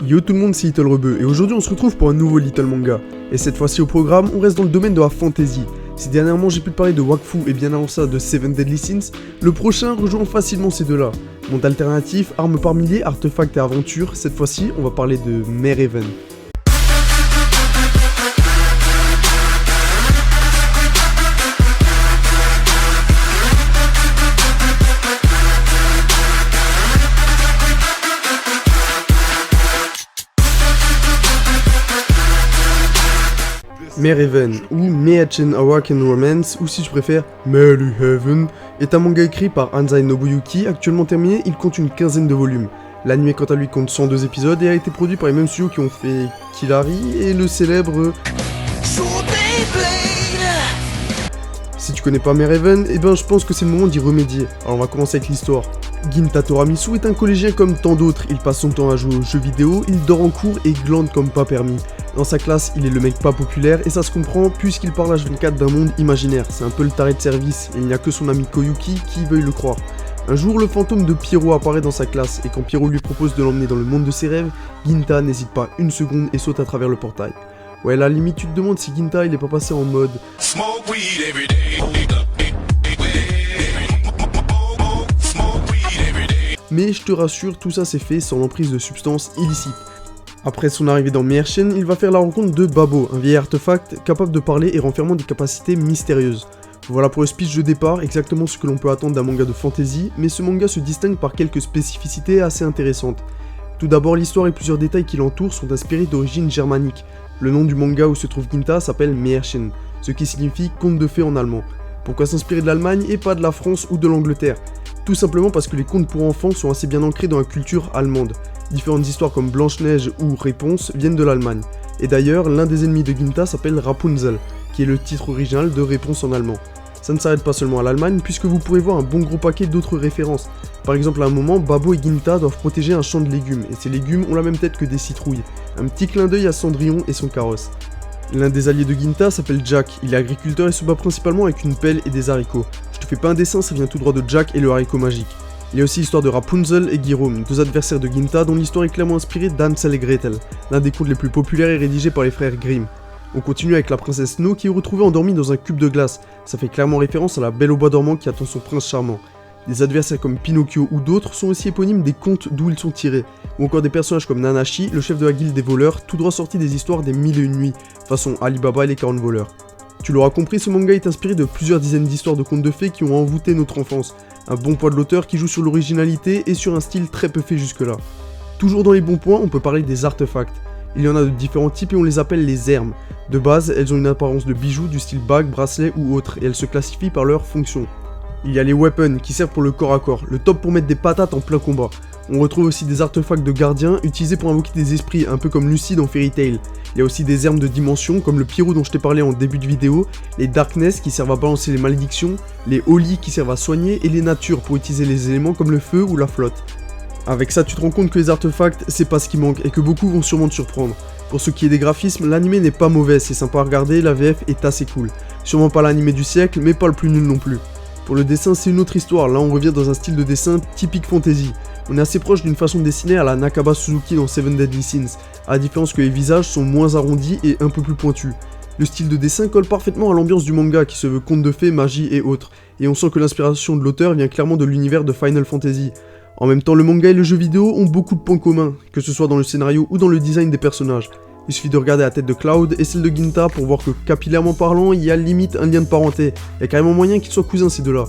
Yo tout le monde, c'est Little Rebeu et aujourd'hui on se retrouve pour un nouveau Little Manga. Et cette fois-ci au programme, on reste dans le domaine de la fantasy. Si dernièrement j'ai pu te parler de Wakfu et bien avant ça de Seven Deadly Sins, le prochain rejoint facilement ces deux-là. Monde alternatif, armes par milliers, artefacts et aventures, cette fois-ci on va parler de Merheaven. Merheaven, ou Meihachen Awaken Romance, ou si tu préfères, Merheaven, est un manga écrit par Anzai Nobuyuki, actuellement terminé, il compte une quinzaine de volumes. L'anime quant à lui compte 102 épisodes et a été produit par les mêmes studios qui ont fait Killary et le célèbre... Si tu connais pas Merheaven, eh ben je pense que c'est le moment d'y remédier. Alors on va commencer avec l'histoire. Ginta Toramisu est un collégien comme tant d'autres, il passe son temps à jouer aux jeux vidéo, il dort en cours et glande comme pas permis. Dans sa classe, il est le mec pas populaire et ça se comprend puisqu'il parle H24 d'un monde imaginaire, c'est un peu le taré de service et il n'y a que son ami Koyuki qui veuille le croire. Un jour, le fantôme de Pierrot apparaît dans sa classe et quand Pierrot lui propose de l'emmener dans le monde de ses rêves, Ginta n'hésite pas une seconde et saute à travers le portail. Ouais, à la limite, tu te demandes si Ginta il est pas passé en mode mais je te rassure, tout ça c'est fait sans l'emprise de substances illicites. Après son arrivée dans Meihachen, il va faire la rencontre de Babo, un vieil artefact capable de parler et renfermant des capacités mystérieuses. Voilà pour le speech de départ, exactement ce que l'on peut attendre d'un manga de fantasy, mais ce manga se distingue par quelques spécificités assez intéressantes. Tout d'abord, l'histoire et plusieurs détails qui l'entourent sont inspirés d'origine germanique. Le nom du manga où se trouve Ginta s'appelle Meihachen, ce qui signifie conte de fées en allemand. Pourquoi s'inspirer de l'Allemagne et pas de la France ou de l'Angleterre? Tout simplement parce que les contes pour enfants sont assez bien ancrés dans la culture allemande. Différentes histoires comme Blanche-Neige ou Réponse viennent de l'Allemagne. Et d'ailleurs, l'un des ennemis de Ginta s'appelle Rapunzel, qui est le titre original de Réponse en allemand. Ça ne s'arrête pas seulement à l'Allemagne, puisque vous pourrez voir un bon gros paquet d'autres références. Par exemple, à un moment, Babo et Ginta doivent protéger un champ de légumes, et ces légumes ont la même tête que des citrouilles. Un petit clin d'œil à Cendrillon et son carrosse. L'un des alliés de Ginta s'appelle Jack, il est agriculteur et se bat principalement avec une pelle et des haricots. Je te fais pas un dessin, ça vient tout droit de Jack et le haricot magique. Il y a aussi l'histoire de Rapunzel et Guillaume, deux adversaires de Ginta dont l'histoire est clairement inspirée d'Hansel et Gretel, l'un des contes les plus populaires et rédigés par les frères Grimm. On continue avec la princesse Snow qui est retrouvée endormie dans un cube de glace, ça fait clairement référence à la Belle au bois dormant qui attend son prince charmant. Des adversaires comme Pinocchio ou d'autres sont aussi éponymes des contes d'où ils sont tirés, ou encore des personnages comme Nanashi, le chef de la guilde des voleurs, tout droit sorti des histoires des 1001 nuits, façon Alibaba et les 40 voleurs. Tu l'auras compris, ce manga est inspiré de plusieurs dizaines d'histoires de contes de fées qui ont envoûté notre enfance. Un bon poids de l'auteur qui joue sur l'originalité et sur un style très peu fait jusque-là. Toujours dans les bons points, on peut parler des artefacts. Il y en a de différents types et on les appelle les hermes. De base, elles ont une apparence de bijoux du style bague, bracelet ou autre, et elles se classifient par leur fonction. Il y a les weapons qui servent pour le corps à corps, le top pour mettre des patates en plein combat. On retrouve aussi des artefacts de gardiens utilisés pour invoquer des esprits, un peu comme Lucy dans Fairy Tail. Il y a aussi des hermes de dimension comme le Pierrot dont je t'ai parlé en début de vidéo, les Darkness qui servent à balancer les malédictions, les Holy qui servent à soigner et les Natures pour utiliser les éléments comme le feu ou la flotte. Avec ça tu te rends compte que les artefacts c'est pas ce qui manque et que beaucoup vont sûrement te surprendre. Pour ce qui est des graphismes, l'anime n'est pas mauvais, c'est sympa à regarder, la VF est assez cool. Sûrement pas l'anime du siècle mais pas le plus nul non plus. Pour le dessin c'est une autre histoire, là on revient dans un style de dessin typique fantasy. On est assez proche d'une façon de dessiner à la Nakaba Suzuki dans Seven Deadly Sins, à la différence que les visages sont moins arrondis et un peu plus pointus. Le style de dessin colle parfaitement à l'ambiance du manga qui se veut conte de fées, magie et autres, et on sent que l'inspiration de l'auteur vient clairement de l'univers de Final Fantasy. En même temps, le manga et le jeu vidéo ont beaucoup de points communs, que ce soit dans le scénario ou dans le design des personnages. Il suffit de regarder la tête de Cloud et celle de Ginta pour voir que capillairement parlant, il y a limite un lien de parenté, il y a carrément moyen qu'ils soient cousins ces deux-là.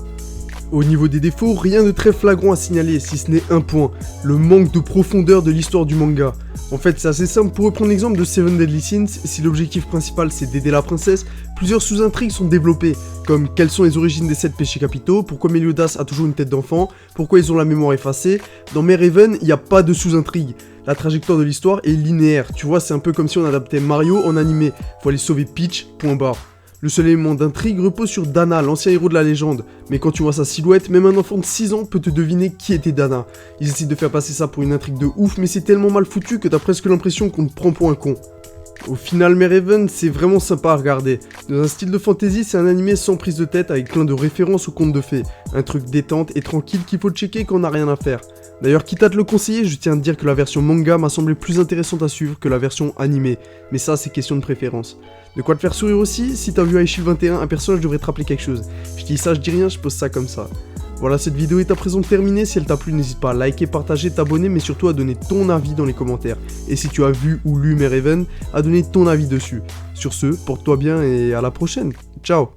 Au niveau des défauts, rien de très flagrant à signaler, si ce n'est un point, le manque de profondeur de l'histoire du manga. En fait, c'est assez simple, pour reprendre l'exemple de Seven Deadly Sins, si l'objectif principal c'est d'aider la princesse, plusieurs sous-intrigues sont développées, comme quelles sont les origines des 7 péchés capitaux, pourquoi Meliodas a toujours une tête d'enfant, pourquoi ils ont la mémoire effacée. Dans Merheaven, il n'y a pas de sous-intrigue. La trajectoire de l'histoire est linéaire, tu vois, c'est un peu comme si on adaptait Mario en animé, faut aller sauver Peach, point barre. Le seul élément d'intrigue repose sur Dana, l'ancien héros de la légende, mais quand tu vois sa silhouette, même un enfant de 6 ans peut te deviner qui était Dana. Ils essaient de faire passer ça pour une intrigue de ouf, mais c'est tellement mal foutu que t'as presque l'impression qu'on te prend pour un con. Au final, Merheaven, c'est vraiment sympa à regarder. Dans un style de fantasy, c'est un animé sans prise de tête avec plein de références aux contes de fées. Un truc détente et tranquille qu'il faut checker quand on n'a rien à faire. D'ailleurs, quitte à te le conseiller, je tiens à te dire que la version manga m'a semblé plus intéressante à suivre que la version animée, mais ça c'est question de préférence. De quoi te faire sourire aussi, si t'as vu High Shield 21, un personnage devrait te rappeler quelque chose. Je dis ça, je dis rien, je pose ça comme ça. Voilà, cette vidéo est à présent terminée, si elle t'a plu n'hésite pas à liker, partager, t'abonner, mais surtout à donner ton avis dans les commentaires. Et si tu as vu ou lu mes Raven, à donner ton avis dessus. Sur ce, porte-toi bien et à la prochaine, ciao.